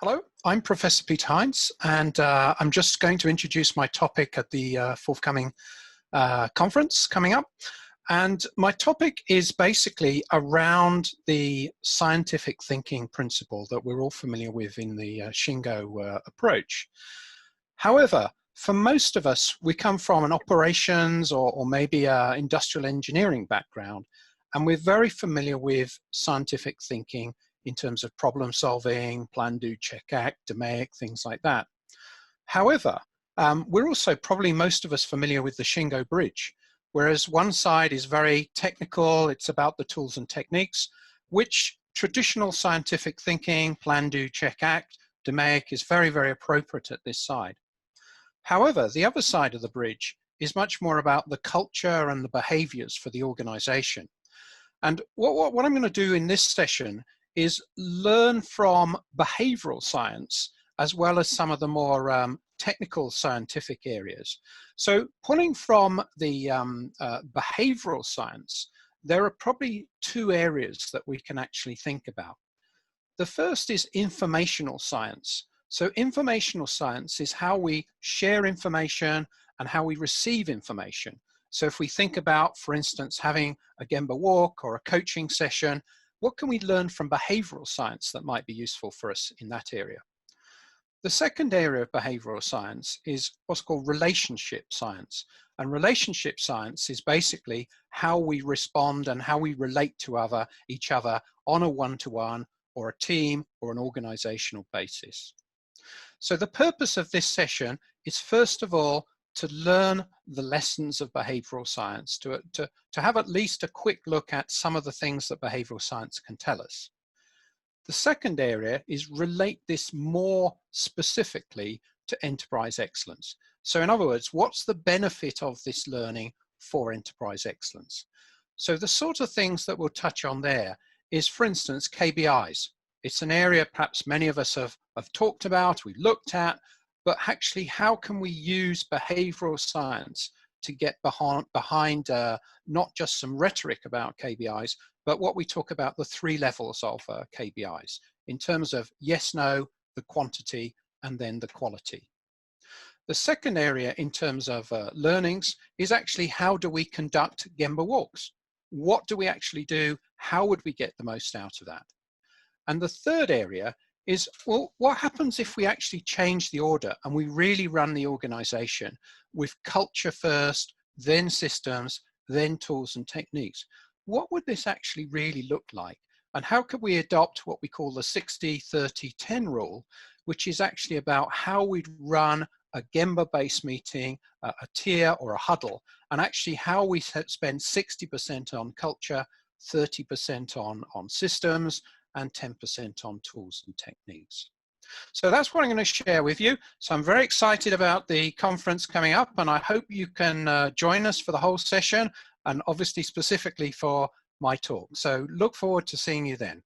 Hello, I'm Professor Peter Heinz, and I'm just going to introduce my topic at the forthcoming conference coming up. And my topic is basically around the scientific thinking principle that we're all familiar with in the Shingo approach. However, for most of us, we come from an operations or maybe an industrial engineering background, and we're very familiar with scientific thinking in terms of problem solving, plan, do, check, act, DMAIC, things like that. However, we're also probably most of us familiar with the Shingo bridge, whereas one side is very technical, it's about the tools and techniques, which traditional scientific thinking, plan, do, check, act, DMAIC is very, very appropriate at this side. However, the other side of the bridge is much more about the culture and the behaviors for the organization. And what I'm going to do in this session is learn from behavioral science as well as some of the more technical scientific areas. So pulling from the behavioral science, there are probably two areas that we can actually think about. The first is informational science. So informational science is how we share information and how we receive information. So if we think about, for instance, having a Gemba walk or a coaching session, what can we learn from behavioral science that might be useful for us in that area? The second area of behavioral science is what's called relationship science. And relationship science is basically how we respond and how we relate to each other on a one-to-one or a team or an organizational basis. So the purpose of this session is first of all to learn the lessons of behavioral science, to have at least a quick look at some of the things that behavioral science can tell us. The second area is relate this more specifically to enterprise excellence. So in other words, what's the benefit of this learning for enterprise excellence? So the sort of things that we'll touch on there is, for instance, KBIs. It's an area perhaps many of us have talked about, we've looked at, but actually how can we use behavioral science to get behind not just some rhetoric about KBIs, but what we talk about the three levels of KBIs in terms of yes, no, the quantity, and then the quality. The second area in terms of learnings is actually how do we conduct Gemba walks? What do we actually do? How would we get the most out of that? And the third area is, well, what happens if we actually change the order and we really run the organization with culture first, then systems, then tools and techniques? What would this actually really look like? And how could we adopt what we call the 60-30-10 rule, which is actually about how we'd run a Gemba-based meeting, a tier or a huddle, and actually how we spend 60% on culture, 30% on systems, and 10% on tools and techniques. So that's what I'm going to share with you. So I'm very excited about the conference coming up, and I hope you can join us for the whole session, and obviously specifically for my talk. So look forward to seeing you then.